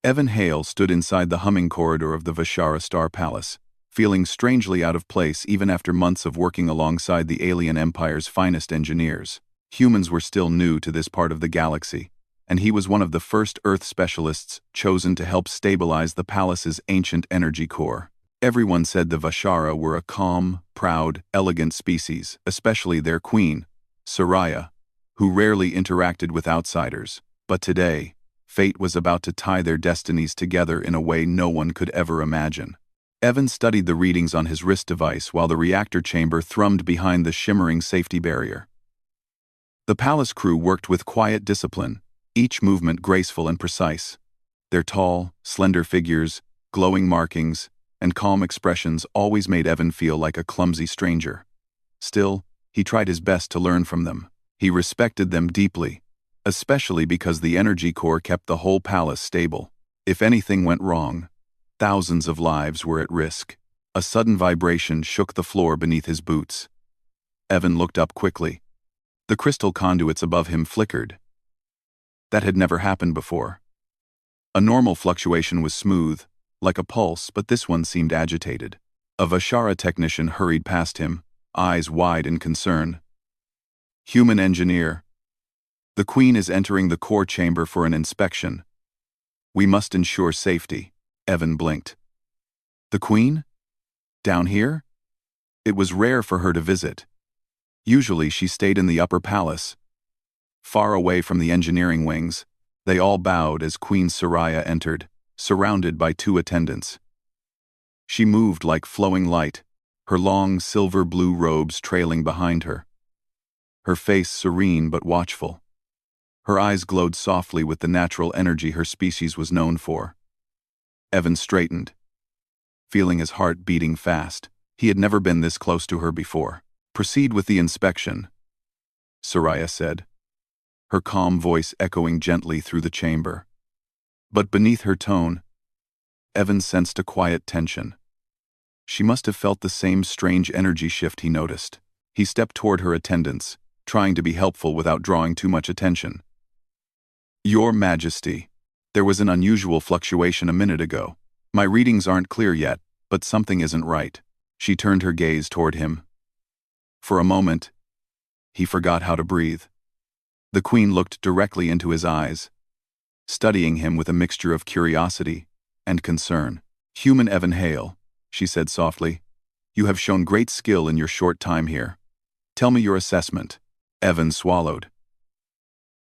Evan Hale stood inside the humming corridor of the Vashara Star Palace, feeling strangely out of place even after months of working alongside the alien empire's finest engineers. Humans were still new to this part of the galaxy, and he was one of the first Earth specialists chosen to help stabilize the palace's ancient energy core. Everyone said the Vashara were a calm, proud, elegant species, especially their queen, Soraya, who rarely interacted with outsiders. But today, fate was about to tie their destinies together in a way no one could ever imagine. Evan studied the readings on his wrist device while the reactor chamber thrummed behind the shimmering safety barrier. The palace crew worked with quiet discipline, each movement graceful and precise. Their tall, slender figures, glowing markings, and calm expressions always made Evan feel like a clumsy stranger. Still, he tried his best to learn from them. He respected them deeply, especially because the energy core kept the whole palace stable. If anything went wrong, thousands of lives were at risk. A sudden vibration shook the floor beneath his boots. Evan looked up quickly. The crystal conduits above him flickered. That had never happened before. A normal fluctuation was smooth, like a pulse, but this one seemed agitated. A Vashara technician hurried past him, eyes wide in concern. "Human engineer. The Queen is entering the core chamber for an inspection. We must ensure safety." Evan blinked. The Queen? Down here? It was rare for her to visit. Usually she stayed in the upper palace. Far away from the engineering wings, they all bowed as Queen Soraya entered, surrounded by 2 attendants. She moved like flowing light, her long silver-blue robes trailing behind her. Her face serene but watchful. Her eyes glowed softly with the natural energy her species was known for. Evan straightened, feeling his heart beating fast. He had never been this close to her before. "Proceed with the inspection," Soraya said, her calm voice echoing gently through the chamber. But beneath her tone, Evan sensed a quiet tension. She must have felt the same strange energy shift he noticed. He stepped toward her attendants, trying to be helpful without drawing too much attention. "Your Majesty, there was an unusual fluctuation a minute ago. My readings aren't clear yet, but something isn't right." She turned her gaze toward him. For a moment, he forgot how to breathe. The Queen looked directly into his eyes, studying him with a mixture of curiosity and concern. "Human Evan Hale," she said softly, "you have shown great skill in your short time here. Tell me your assessment." Evan swallowed.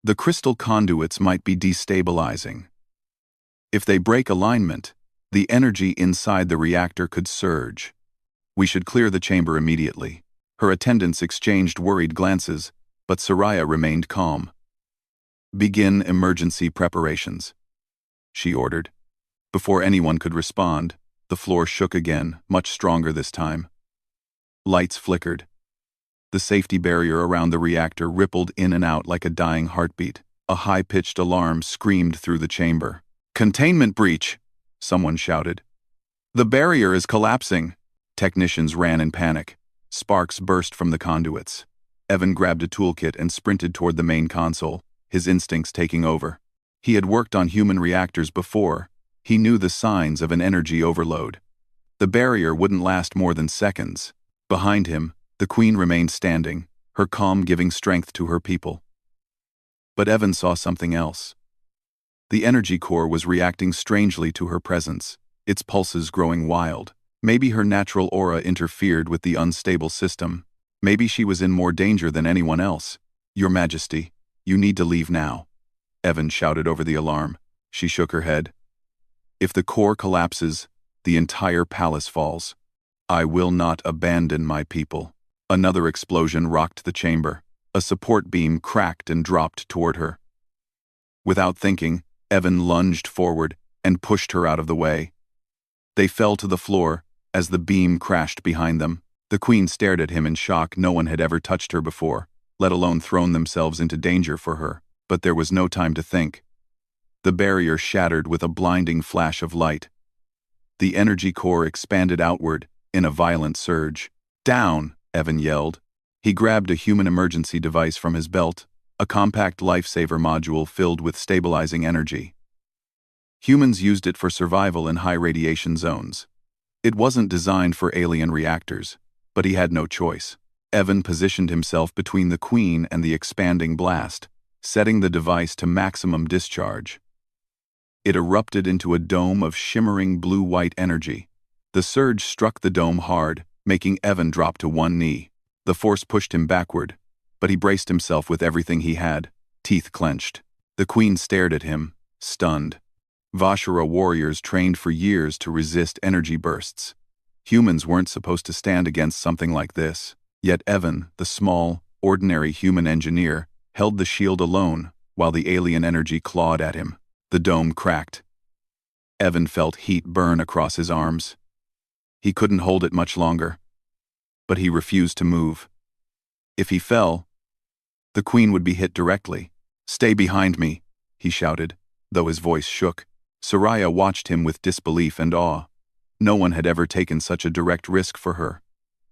"The crystal conduits might be destabilizing. If they break alignment, the energy inside the reactor could surge. We should clear the chamber immediately." Her attendants exchanged worried glances, but Soraya remained calm. "Begin emergency preparations," she ordered. Before anyone could respond, the floor shook again, much stronger this time. Lights flickered. The safety barrier around the reactor rippled in and out like a dying heartbeat. A high-pitched alarm screamed through the chamber. "Containment breach!" someone shouted. "The barrier is collapsing!" Technicians ran in panic. Sparks burst from the conduits. Evan grabbed a toolkit and sprinted toward the main console, his instincts taking over. He had worked on human reactors before. He knew the signs of an energy overload. The barrier wouldn't last more than seconds. Behind him, the Queen remained standing, her calm giving strength to her people. But Evan saw something else. The energy core was reacting strangely to her presence, its pulses growing wild. Maybe her natural aura interfered with the unstable system. Maybe she was in more danger than anyone else. "Your Majesty, you need to leave now," Evan shouted over the alarm. She shook her head. "If the core collapses, the entire palace falls. I will not abandon my people." Another explosion rocked the chamber. A support beam cracked and dropped toward her. Without thinking, Evan lunged forward and pushed her out of the way. They fell to the floor as the beam crashed behind them. The Queen stared at him in shock. No one had ever touched her before, let alone thrown themselves into danger for her. But there was no time to think. The barrier shattered with a blinding flash of light. The energy core expanded outward in a violent surge. "Down!" Evan yelled. He grabbed a human emergency device from his belt, a compact lifesaver module filled with stabilizing energy. Humans used it for survival in high radiation zones. It wasn't designed for alien reactors, but he had no choice. Evan positioned himself between the Queen and the expanding blast, setting the device to maximum discharge. It erupted into a dome of shimmering blue-white energy. The surge struck the dome hard, making Evan drop to one knee. The force pushed him backward, but he braced himself with everything he had, teeth clenched. The Queen stared at him, stunned. Vashara warriors trained for years to resist energy bursts. Humans weren't supposed to stand against something like this. Yet Evan, the small, ordinary human engineer, held the shield alone while the alien energy clawed at him. The dome cracked. Evan felt heat burn across his arms. He couldn't hold it much longer. But he refused to move. If he fell, the Queen would be hit directly. "Stay behind me," he shouted, though his voice shook. Soraya watched him with disbelief and awe. No one had ever taken such a direct risk for her.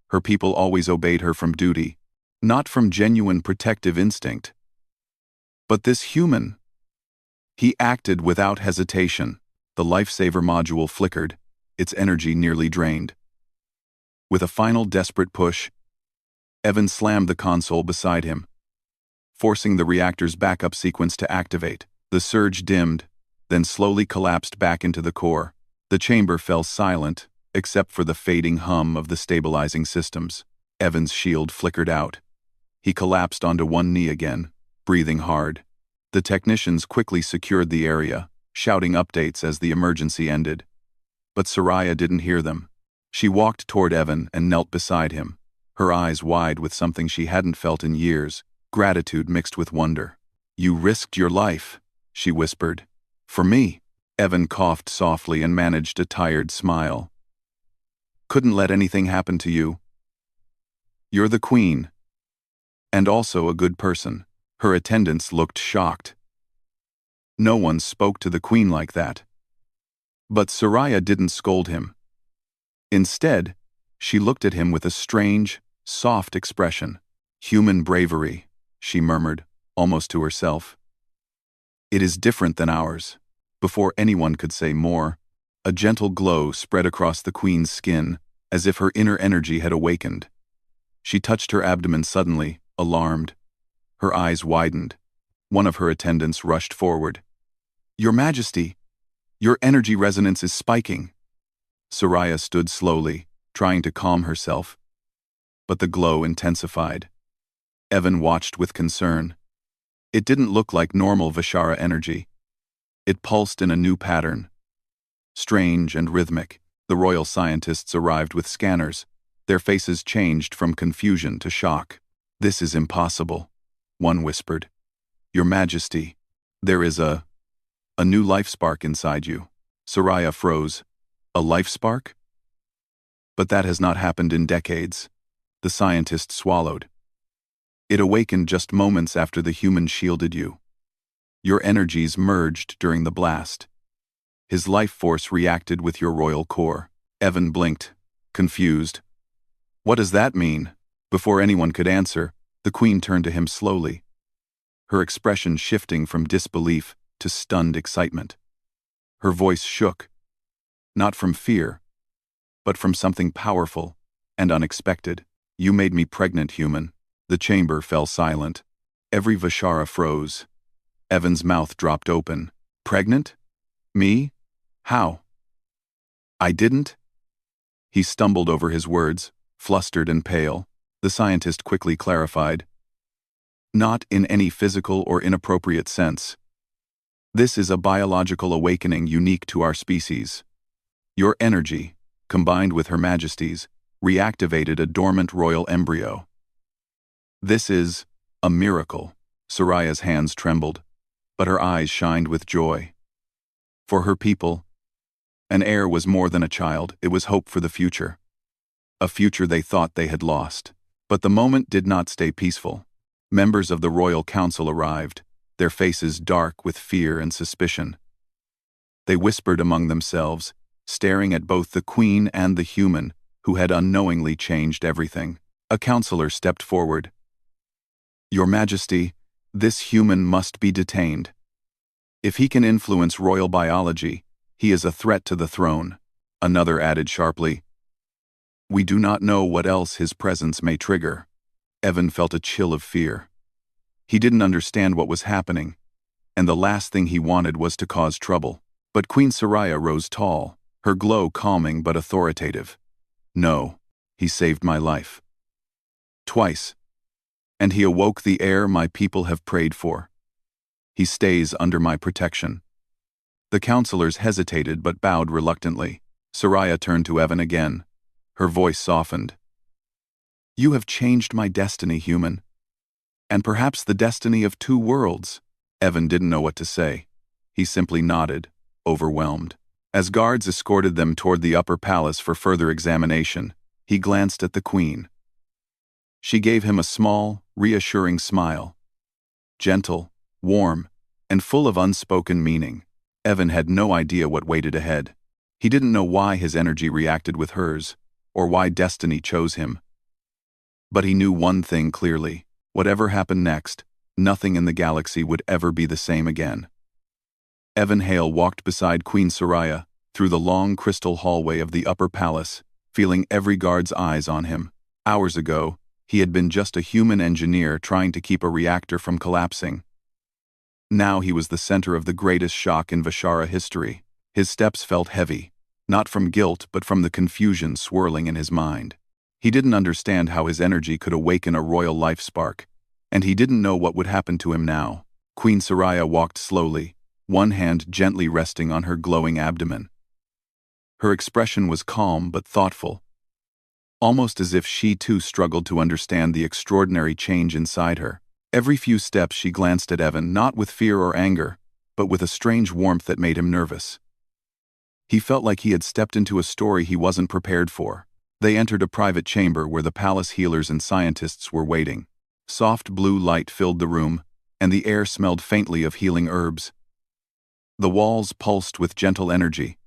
Her people always obeyed her from duty, not from genuine protective instinct. But this human, he acted without hesitation. The lifesaver module flickered, its energy nearly drained. With a final desperate push, Evan slammed the console beside him, forcing the reactor's backup sequence to activate. The surge dimmed, then slowly collapsed back into the core. The chamber fell silent, except for the fading hum of the stabilizing systems. Evan's shield flickered out. He collapsed onto one knee again, breathing hard. The technicians quickly secured the area, shouting updates as the emergency ended. But Soraya didn't hear them. She walked toward Evan and knelt beside him, her eyes wide with something she hadn't felt in years, gratitude mixed with wonder. "You risked your life," she whispered. "For me." Evan coughed softly and managed a tired smile. "Couldn't let anything happen to you. You're the Queen. And also a good person." Her attendants looked shocked. No one spoke to the Queen like that. But Soraya didn't scold him. Instead, she looked at him with a strange, soft expression. "Human bravery," she murmured, almost to herself. "It is different than ours." Before anyone could say more, a gentle glow spread across the Queen's skin, as if her inner energy had awakened. She touched her abdomen suddenly, alarmed. Her eyes widened. One of her attendants rushed forward. "Your Majesty, your energy resonance is spiking." Soraya stood slowly, trying to calm herself. But the glow intensified. Evan watched with concern. It didn't look like normal Vashara energy. It pulsed in a new pattern. Strange and rhythmic, the royal scientists arrived with scanners. Their faces changed from confusion to shock. "This is impossible," one whispered. "Your Majesty, there is a new life spark inside you." Soraya froze. "A life spark?" "But that has not happened in decades." The scientist swallowed. "It awakened just moments after the human shielded you. Your energies merged during the blast. His life force reacted with your royal core." Evan blinked, confused. "What does that mean?" Before anyone could answer, the Queen turned to him slowly, her expression shifting from disbelief to stunned excitement. Her voice shook, not from fear, but from something powerful and unexpected. "You made me pregnant, human." The chamber fell silent. Every Vashara froze. Evan's mouth dropped open. "Pregnant? Me? How?" "I didn't?" He stumbled over his words, flustered and pale. The scientist quickly clarified. "Not in any physical or inappropriate sense. This is a biological awakening unique to our species. Your energy, combined with Her Majesty's, reactivated a dormant royal embryo. This is a miracle." Soraya's hands trembled, but her eyes shined with joy. For her people, an heir was more than a child, it was hope for the future. A future they thought they had lost. But the moment did not stay peaceful. Members of the Royal Council arrived, their faces dark with fear and suspicion. They whispered among themselves, staring at both the Queen and the human, who had unknowingly changed everything. A counselor stepped forward. "Your Majesty, this human must be detained." If he can influence royal biology, he is a threat to the throne, another added sharply. We do not know what else his presence may trigger. Evan felt a chill of fear. He didn't understand what was happening, and the last thing he wanted was to cause trouble. But Queen Soraya rose tall, her glow calming but authoritative. No, he saved my life. Twice. And he awoke the heir my people have prayed for. He stays under my protection. The counselors hesitated but bowed reluctantly. Soraya turned to Evan again. Her voice softened. You have changed my destiny, human. And perhaps the destiny of two worlds. Evan didn't know what to say. He simply nodded, overwhelmed. As guards escorted them toward the upper palace for further examination, he glanced at the queen. She gave him a small, reassuring smile. Gentle, warm, and full of unspoken meaning. Evan had no idea what waited ahead. He didn't know why his energy reacted with hers, or why destiny chose him. But he knew one thing clearly. Whatever happened next, nothing in the galaxy would ever be the same again. Evan Hale walked beside Queen Soraya through the long crystal hallway of the upper palace, feeling every guard's eyes on him. Hours ago, he had been just a human engineer trying to keep a reactor from collapsing. Now he was the center of the greatest shock in Vashara history. His steps felt heavy, not from guilt but from the confusion swirling in his mind. He didn't understand how his energy could awaken a royal life spark, and he didn't know what would happen to him now. Queen Soraya walked slowly, one hand gently resting on her glowing abdomen. Her expression was calm but thoughtful, almost as if she too struggled to understand the extraordinary change inside her. Every few steps she glanced at Evan, not with fear or anger, but with a strange warmth that made him nervous. He felt like he had stepped into a story he wasn't prepared for. They entered a private chamber where the palace healers and scientists were waiting. Soft blue light filled the room, and the air smelled faintly of healing herbs. The walls pulsed with gentle energy,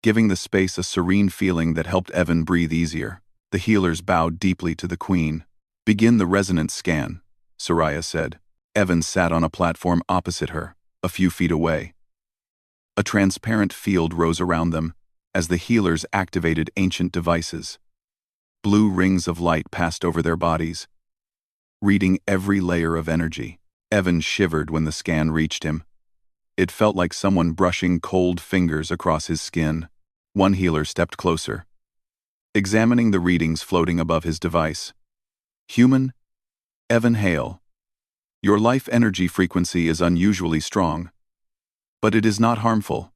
giving the space a serene feeling that helped Evan breathe easier. The healers bowed deeply to the queen. Begin the resonance scan, Soraya said. Evan sat on a platform opposite her, a few feet away. A transparent field rose around them as the healers activated ancient devices. Blue rings of light passed over their bodies, reading every layer of energy. Evan shivered when the scan reached him. It felt like someone brushing cold fingers across his skin. One healer stepped closer, examining the readings floating above his device. Human, Evan Hale. Your life energy frequency is unusually strong, but it is not harmful.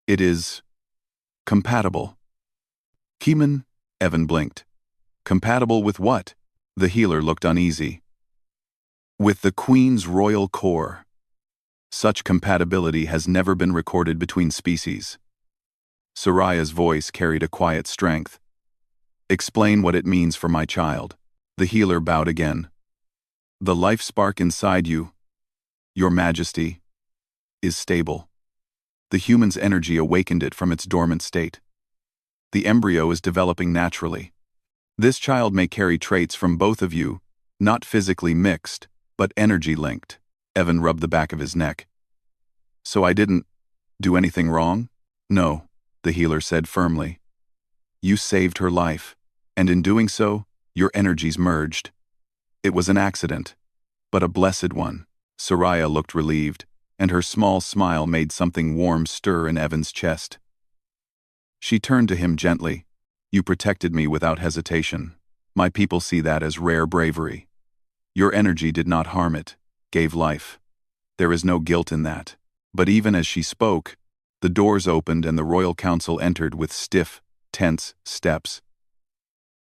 It is compatible. Human, Evan blinked. Compatible with what? The healer looked uneasy. With the Queen's royal core. Such compatibility has never been recorded between species. Soraya's voice carried a quiet strength. Explain what it means for my child. The healer bowed again. The life spark inside you, Your Majesty, is stable. The human's energy awakened it from its dormant state. The embryo is developing naturally. This child may carry traits from both of you, not physically mixed, but energy-linked. Evan rubbed the back of his neck. So I didn't do anything wrong? No, the healer said firmly. You saved her life, and in doing so, your energies merged. It was an accident, but a blessed one. Soraya looked relieved, and her small smile made something warm stir in Evan's chest. She turned to him gently. You protected me without hesitation. My people see that as rare bravery. Your energy did not harm it, gave life. There is no guilt in that. But even as she spoke, the doors opened and the royal council entered with stiff, tense steps.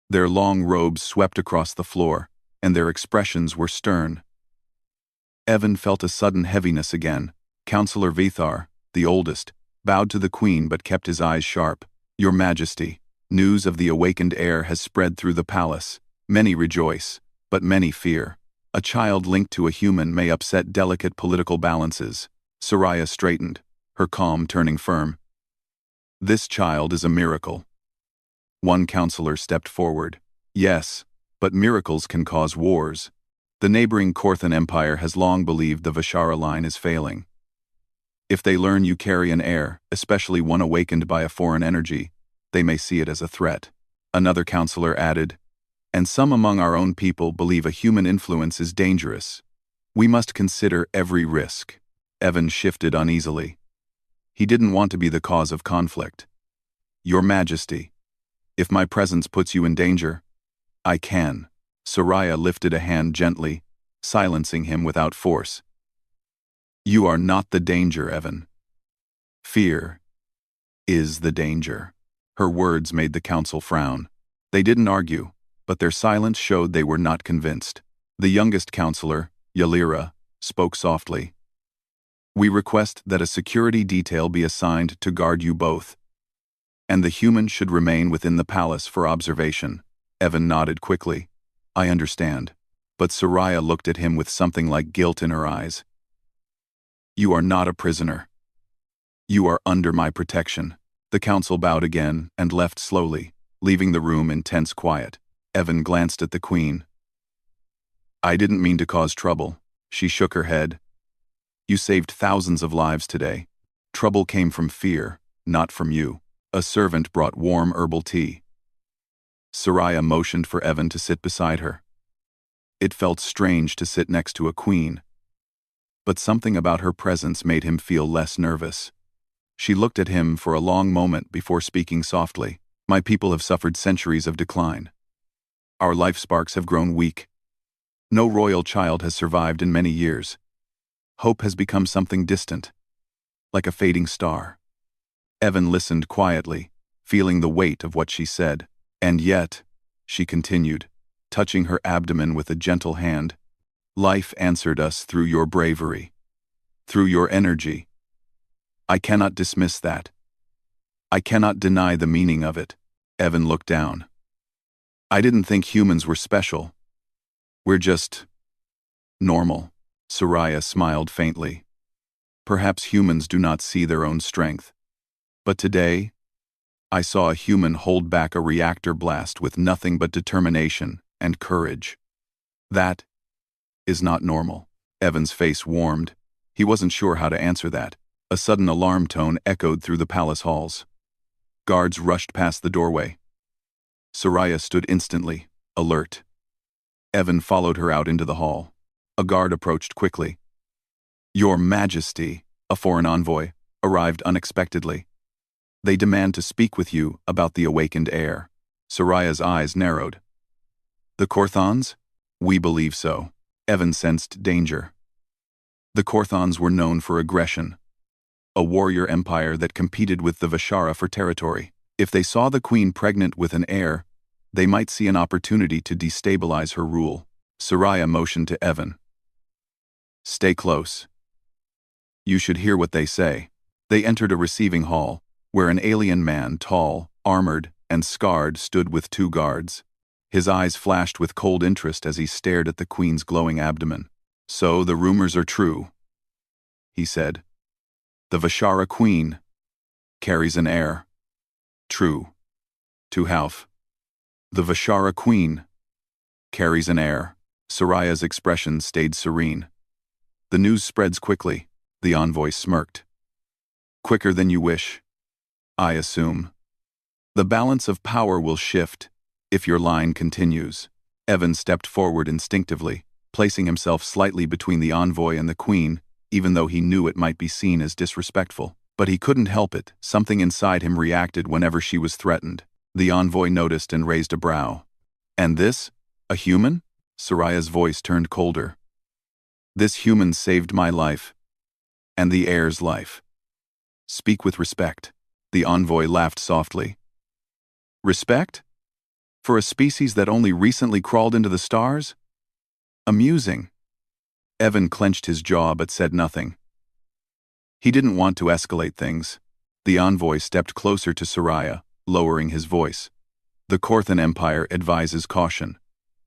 Their long robes swept across the floor, and their expressions were stern. Evan felt a sudden heaviness again. Councillor Vithar, the oldest, bowed to the queen but kept his eyes sharp. Your Majesty, news of the awakened heir has spread through the palace. Many rejoice, but many fear. A child linked to a human may upset delicate political balances. Soraya straightened, her calm turning firm. This child is a miracle. One counselor stepped forward. Yes, but miracles can cause wars. The neighboring Korthan Empire has long believed the Vashara line is failing. If they learn you carry an heir, especially one awakened by a foreign energy, they may see it as a threat. Another counselor added, and some among our own people believe a human influence is dangerous. We must consider every risk. Evan shifted uneasily. He didn't want to be the cause of conflict. Your Majesty, if my presence puts you in danger, I can. Soraya lifted a hand gently, silencing him without force. You are not the danger, Evan. Fear is the danger. Her words made the council frown. They didn't argue, but their silence showed they were not convinced. The youngest counselor, Yalira, spoke softly. We request that a security detail be assigned to guard you both, and the human should remain within the palace for observation. Evan nodded quickly. I understand. But Soraya looked at him with something like guilt in her eyes. You are not a prisoner. You are under my protection. The council bowed again and left slowly, leaving the room in tense quiet. Evan glanced at the queen. I didn't mean to cause trouble. She shook her head. You saved thousands of lives today. Trouble came from fear, not from you. A servant brought warm herbal tea. Soraya motioned for Evan to sit beside her. It felt strange to sit next to a queen, but something about her presence made him feel less nervous. She looked at him for a long moment before speaking softly. My people have suffered centuries of decline. Our life sparks have grown weak. No royal child has survived in many years. Hope has become something distant, like a fading star. Evan listened quietly, feeling the weight of what she said. And yet, she continued, touching her abdomen with a gentle hand, life answered us through your bravery, through your energy. I cannot dismiss that. I cannot deny the meaning of it. Evan looked down. I didn't think humans were special. We're just normal. Soraya smiled faintly. Perhaps humans do not see their own strength. But today, I saw a human hold back a reactor blast with nothing but determination and courage. That is not normal. Evan's face warmed. He wasn't sure how to answer that. A sudden alarm tone echoed through the palace halls. Guards rushed past the doorway. Soraya stood instantly, alert. Evan followed her out into the hall. A guard approached quickly. Your Majesty, a foreign envoy, arrived unexpectedly. They demand to speak with you about the awakened heir. Soraya's eyes narrowed. The Korthons? We believe so. Evan sensed danger. The Korthons were known for aggression, a warrior empire that competed with the Vishara for territory. If they saw the queen pregnant with an heir, they might see an opportunity to destabilize her rule. Soraya motioned to Evan. Stay close. You should hear what they say. They entered a receiving hall, where an alien man, tall, armored, and scarred, stood with two guards. His eyes flashed with cold interest as he stared at the queen's glowing abdomen. So the rumors are true, he said. The Vishara queen carries an heir. True. To Half. The Vishara queen carries an heir. Soraya's expression stayed serene. The news spreads quickly, the envoy smirked. Quicker than you wish, I assume. The balance of power will shift if your line continues. Evan stepped forward instinctively, placing himself slightly between the envoy and the queen, even though he knew it might be seen as disrespectful. But he couldn't help it. Something inside him reacted whenever she was threatened. The envoy noticed and raised a brow. And this? A human? Soraya's voice turned colder. This human saved my life, and the heir's life. Speak with respect. The envoy laughed softly. Respect? For a species that only recently crawled into the stars? Amusing. Evan clenched his jaw but said nothing. He didn't want to escalate things. The envoy stepped closer to Soraya, lowering his voice. The Korthan Empire advises caution.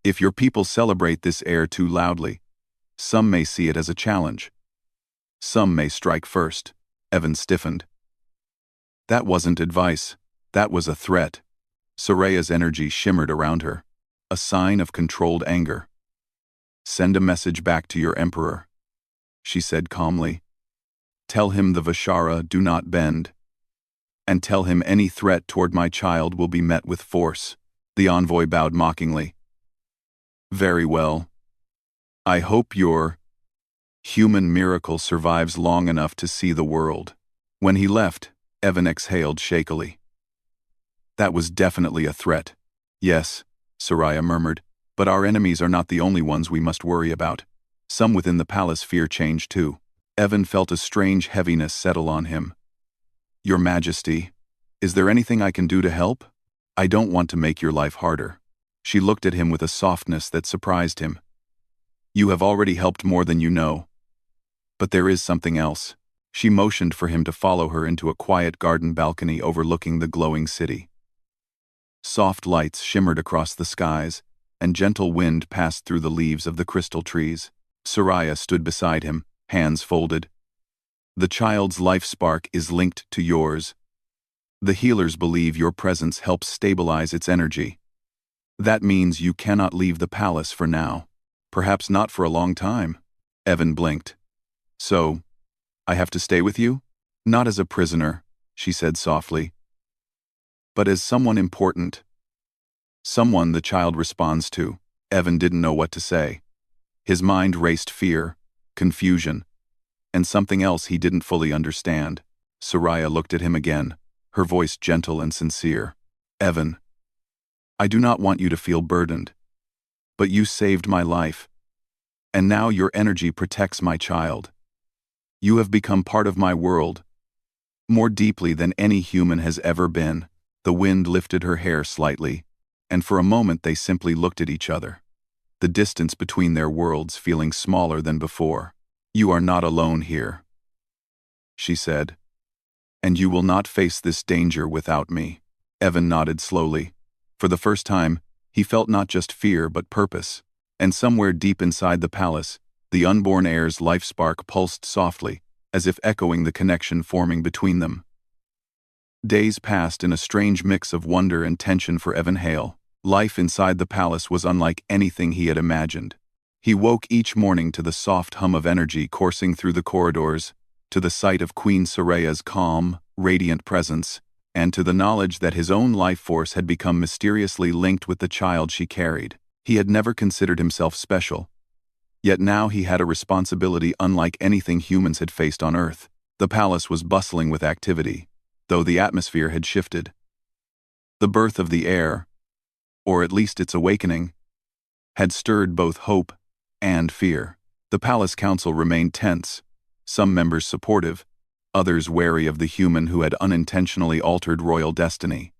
If your people celebrate this heir too loudly, some may see it as a challenge. Some may strike first. Evan stiffened. That wasn't advice. That was a threat. Soraya's energy shimmered around her, a sign of controlled anger. Send a message back to your emperor, she said calmly. Tell him the Vishara do not bend. And tell him any threat toward my child will be met with force." The envoy bowed mockingly. "Very well. I hope your human miracle survives long enough to see the world." When he left, Evan exhaled shakily. "That was definitely a threat." "Yes," Soraya murmured, "but our enemies are not the only ones we must worry about. Some within the palace fear change too." Evan felt a strange heaviness settle on him. "Your Majesty, is there anything I can do to help? I don't want to make your life harder." She looked at him with a softness that surprised him. "You have already helped more than you know. But there is something else." She motioned for him to follow her into a quiet garden balcony overlooking the glowing city. Soft lights shimmered across the skies, and gentle wind passed through the leaves of the crystal trees. Soraya stood beside him, hands folded. "The child's life spark is linked to yours. The healers believe your presence helps stabilize its energy. That means you cannot leave the palace for now. Perhaps not for a long time." Evan blinked. "So, I have to stay with you?" "Not as a prisoner," she said softly, "but as someone important. Someone the child responds to." Evan didn't know what to say. His mind raced fear, confusion, and something else he didn't fully understand. Soraya looked at him again, her voice gentle and sincere. "Evan, I do not want you to feel burdened. But you saved my life. And now your energy protects my child. You have become part of my world, more deeply than any human has ever been." The wind lifted her hair slightly, and for a moment they simply looked at each other, the distance between their worlds feeling smaller than before. "You are not alone here," she said, "and you will not face this danger without me." Evan nodded slowly. For the first time, he felt not just fear but purpose, and somewhere deep inside the palace, the unborn heir's life spark pulsed softly, as if echoing the connection forming between them. Days passed in a strange mix of wonder and tension for Evan Hale. Life inside the palace was unlike anything he had imagined. He woke each morning to the soft hum of energy coursing through the corridors, to the sight of Queen Soraya's calm, radiant presence, and to the knowledge that his own life force had become mysteriously linked with the child she carried. He had never considered himself special. Yet now he had a responsibility unlike anything humans had faced on Earth. The palace was bustling with activity, though the atmosphere had shifted. The birth of the heir, or at least its awakening, had stirred both hope and fear. The palace council remained tense, some members supportive, others wary of the human who had unintentionally altered royal destiny.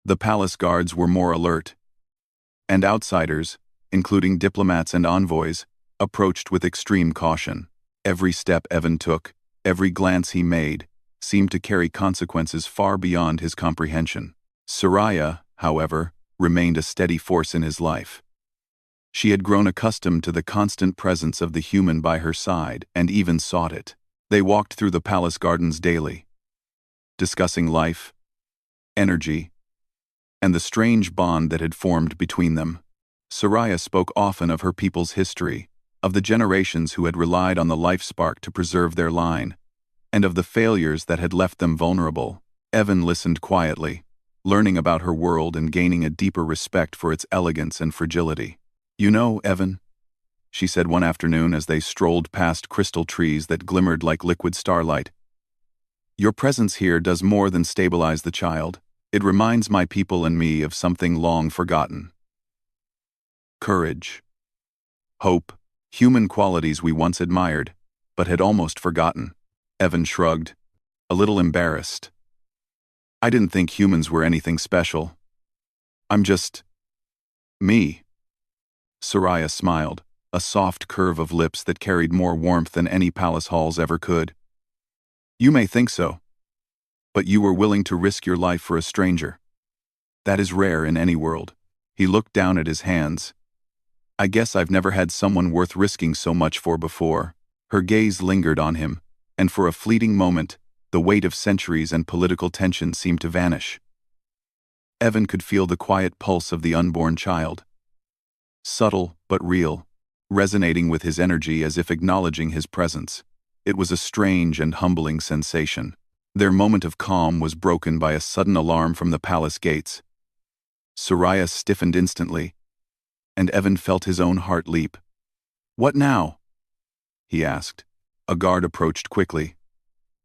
The palace guards were more alert, and outsiders, including diplomats and envoys, approached with extreme caution. Every step Evan took, every glance he made, seemed to carry consequences far beyond his comprehension. Soraya, however, remained a steady force in his life. She had grown accustomed to the constant presence of the human by her side and even sought it. They walked through the palace gardens daily, discussing life, energy, and the strange bond that had formed between them. Soraya spoke often of her people's history, of the generations who had relied on the life spark to preserve their line, and of the failures that had left them vulnerable. Evan listened quietly, learning about her world and gaining a deeper respect for its elegance and fragility. "You know, Evan," she said one afternoon as they strolled past crystal trees that glimmered like liquid starlight, "your presence here does more than stabilize the child. It reminds my people and me of something long forgotten. Courage, hope, human qualities we once admired, but had almost forgotten." Evan shrugged, a little embarrassed. "I didn't think humans were anything special. I'm just me." Soraya smiled, a soft curve of lips that carried more warmth than any palace halls ever could. "You may think so, but you were willing to risk your life for a stranger. That is rare in any world." He looked down at his hands. "I guess I've never had someone worth risking so much for before." Her gaze lingered on him, and for a fleeting moment, the weight of centuries and political tension seemed to vanish. Evan could feel the quiet pulse of the unborn child, subtle but real, resonating with his energy as if acknowledging his presence. It was a strange and humbling sensation. Their moment of calm was broken by a sudden alarm from the palace gates. Saraya stiffened instantly, and Evan felt his own heart leap. "What now?" he asked. A guard approached quickly.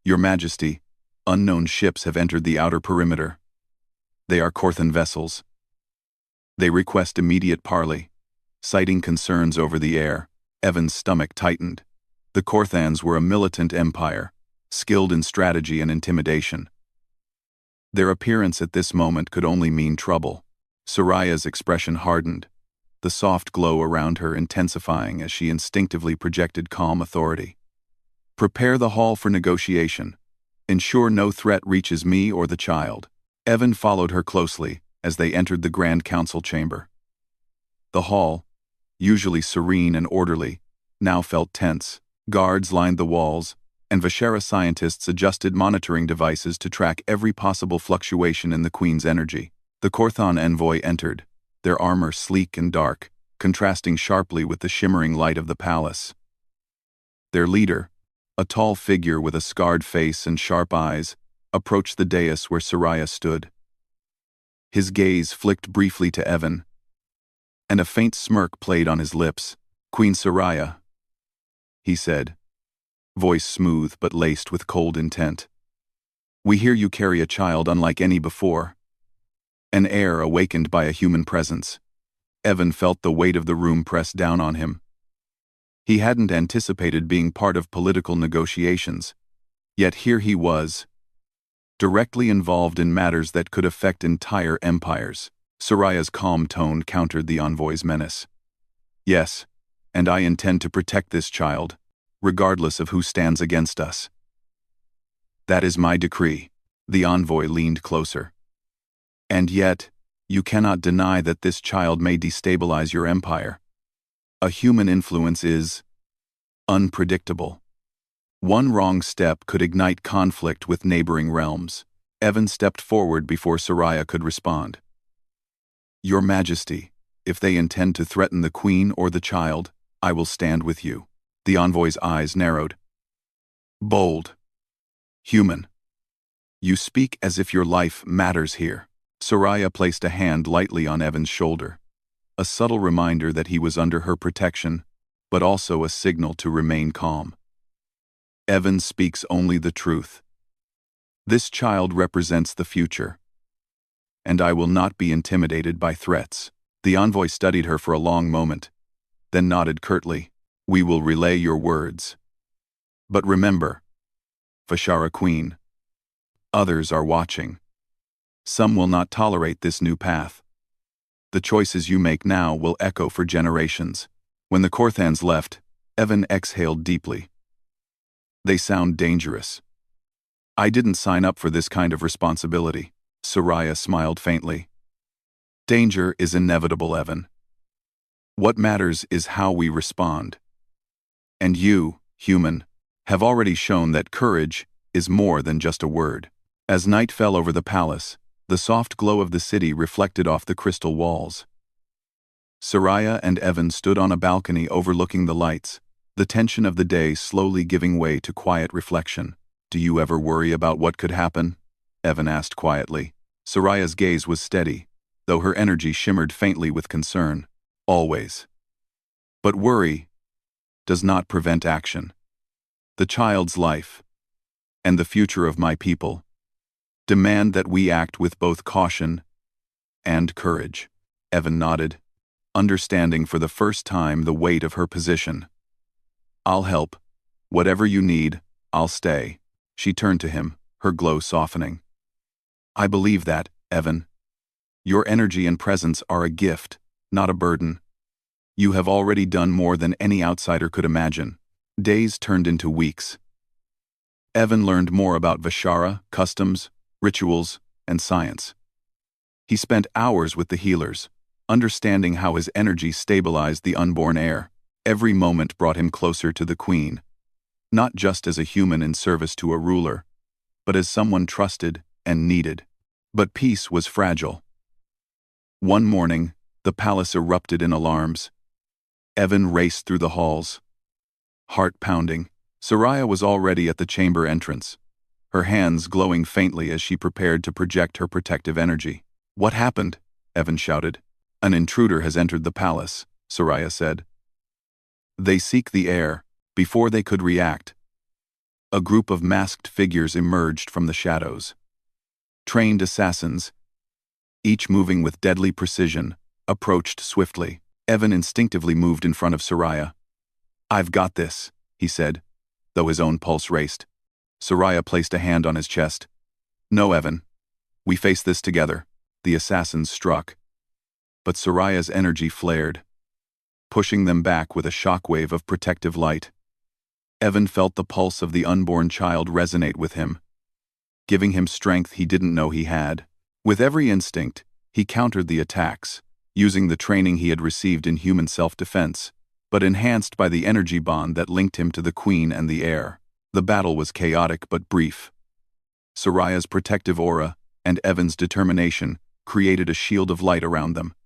"Your Majesty, unknown ships have entered the outer perimeter. They are Korthan vessels. They request immediate parley." Citing concerns over the air, Evan's stomach tightened. The Korthans were a militant empire, skilled in strategy and intimidation. Their appearance at this moment could only mean trouble. Saraya's expression hardened, the soft glow around her intensifying as she instinctively projected calm authority. "Prepare the hall for negotiation. Ensure no threat reaches me or the child." Evan followed her closely as they entered the Grand Council chamber. The hall, usually serene and orderly, now felt tense. Guards lined the walls, and Vashara scientists adjusted monitoring devices to track every possible fluctuation in the Queen's energy. The Korthan envoy entered, their armor sleek and dark, contrasting sharply with the shimmering light of the palace. Their leader, a tall figure with a scarred face and sharp eyes, approached the dais where Saraya stood. His gaze flicked briefly to Evan, and a faint smirk played on his lips. "Queen Saraya," he said, voice smooth but laced with cold intent. "We hear you carry a child unlike any before." An air awakened by a human presence. Evan felt the weight of the room press down on him. He hadn't anticipated being part of political negotiations, yet here he was, directly involved in matters that could affect entire empires. Saraya's calm tone countered the envoy's menace. "Yes, and I intend to protect this child, regardless of who stands against us." "That is my decree." The envoy leaned closer. "And yet, you cannot deny that this child may destabilize your empire. A human influence is unpredictable. One wrong step could ignite conflict with neighboring realms." Evan stepped forward before Saraya could respond. "Your Majesty, if they intend to threaten the Queen or the child, I will stand with you." The envoy's eyes narrowed. "Bold. Human. You speak as if your life matters here." Saraya placed a hand lightly on Evan's shoulder, a subtle reminder that he was under her protection, but also a signal to remain calm. "Evan speaks only the truth. This child represents the future, and I will not be intimidated by threats." The envoy studied her for a long moment, then nodded curtly. "We will relay your words. But remember, Vashara Queen, others are watching. Some will not tolerate this new path. The choices you make now will echo for generations." When the Korthans left, Evan exhaled deeply. "They sound dangerous. I didn't sign up for this kind of responsibility." Saraya smiled faintly. "Danger is inevitable, Evan. What matters is how we respond. And you, human, have already shown that courage is more than just a word." As night fell over the palace, the soft glow of the city reflected off the crystal walls. Saraya and Evan stood on a balcony overlooking the lights, the tension of the day slowly giving way to quiet reflection. "Do you ever worry about what could happen?" Evan asked quietly. Saraya's gaze was steady, though her energy shimmered faintly with concern. "Always. But worry does not prevent action. The child's life, and the future of my people, demand that we act with both caution and courage." Evan nodded, understanding for the first time the weight of her position. "I'll help. Whatever you need, I'll stay." She turned to him, her glow softening. "I believe that, Evan. Your energy and presence are a gift, not a burden. You have already done more than any outsider could imagine." Days turned into weeks. Evan learned more about Vashara, customs, rituals, and science. He spent hours with the healers, understanding how his energy stabilized the unborn heir. Every moment brought him closer to the Queen, not just as a human in service to a ruler, but as someone trusted and needed. But peace was fragile. One morning, the palace erupted in alarms. Evan raced through the halls, heart pounding. Soraya was already at the chamber entrance, her hands glowing faintly as she prepared to project her protective energy. "What happened?" Evan shouted. "An intruder has entered the palace," Soraya said. "They seek the air." Before they could react, a group of masked figures emerged from the shadows. Trained assassins, each moving with deadly precision, approached swiftly. Evan instinctively moved in front of Soraya. "I've got this," he said, though his own pulse raced. Soraya placed a hand on his chest. "No, Evan. We face this together." The assassins struck, but Soraya's energy flared, pushing them back with a shockwave of protective light. Evan felt the pulse of the unborn child resonate with him, giving him strength he didn't know he had. With every instinct, he countered the attacks, using the training he had received in human self-defense, but enhanced by the energy bond that linked him to the Queen and the air. The battle was chaotic but brief. Soraya's protective aura and Evan's determination created a shield of light around them.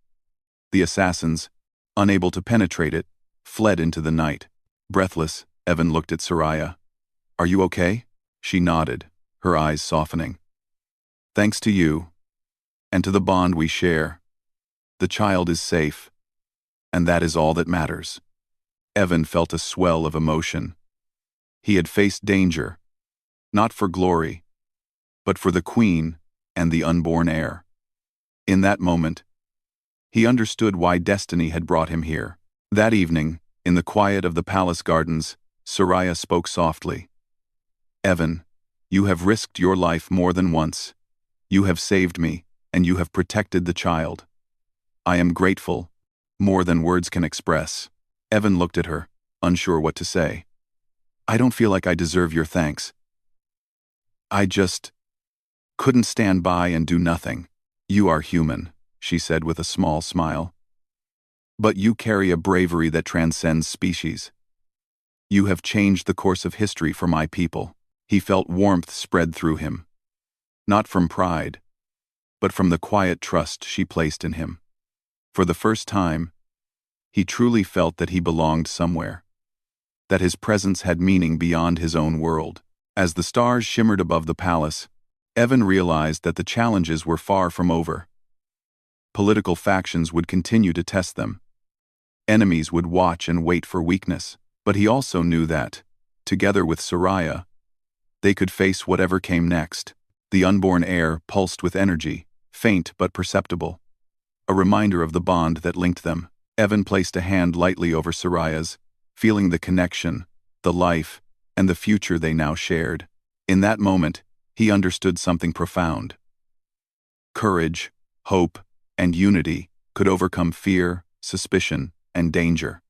The assassins, unable to penetrate it, fled into the night. Breathless, Evan looked at Soraya. "Are you okay?" She nodded, her eyes softening. "Thanks to you, and to the bond we share, the child is safe, and that is all that matters." Evan felt a swell of emotion. He had faced danger, not for glory, but for the Queen and the unborn heir. In that moment, he understood why destiny had brought him here. That evening, in the quiet of the palace gardens, Soraya spoke softly. "Evan, you have risked your life more than once. You have saved me, and you have protected the child. I am grateful, more than words can express." Evan looked at her, unsure what to say. "I don't feel like I deserve your thanks. I just couldn't stand by and do nothing." "You are human," she said with a small smile. "But you carry a bravery that transcends species. You have changed the course of history for my people." He felt warmth spread through him, not from pride, but from the quiet trust she placed in him. For the first time, he truly felt that he belonged somewhere, that his presence had meaning beyond his own world. As the stars shimmered above the palace, Evan realized that the challenges were far from over. Political factions would continue to test them. Enemies would watch and wait for weakness, but he also knew that, together with Soraya, they could face whatever came next. The unborn heir pulsed with energy, faint but perceptible, a reminder of the bond that linked them. Evan placed a hand lightly over Soraya's, feeling the connection, the life, and the future they now shared. In that moment, he understood something profound. Courage, hope, and unity could overcome fear, suspicion, and danger.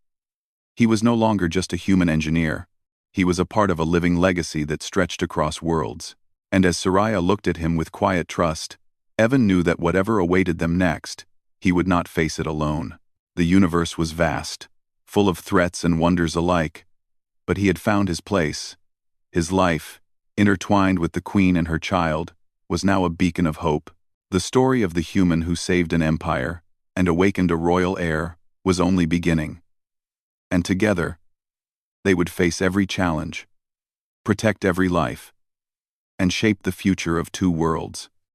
He was no longer just a human engineer. He was a part of a living legacy that stretched across worlds. And as Soraya looked at him with quiet trust, Evan knew that whatever awaited them next, he would not face it alone. The universe was vast, full of threats and wonders alike, but he had found his place. His life, intertwined with the Queen and her child, was now a beacon of hope. The story of the human who saved an empire and awakened a royal heir was only beginning. And together, they would face every challenge, protect every life, and shape the future of two worlds.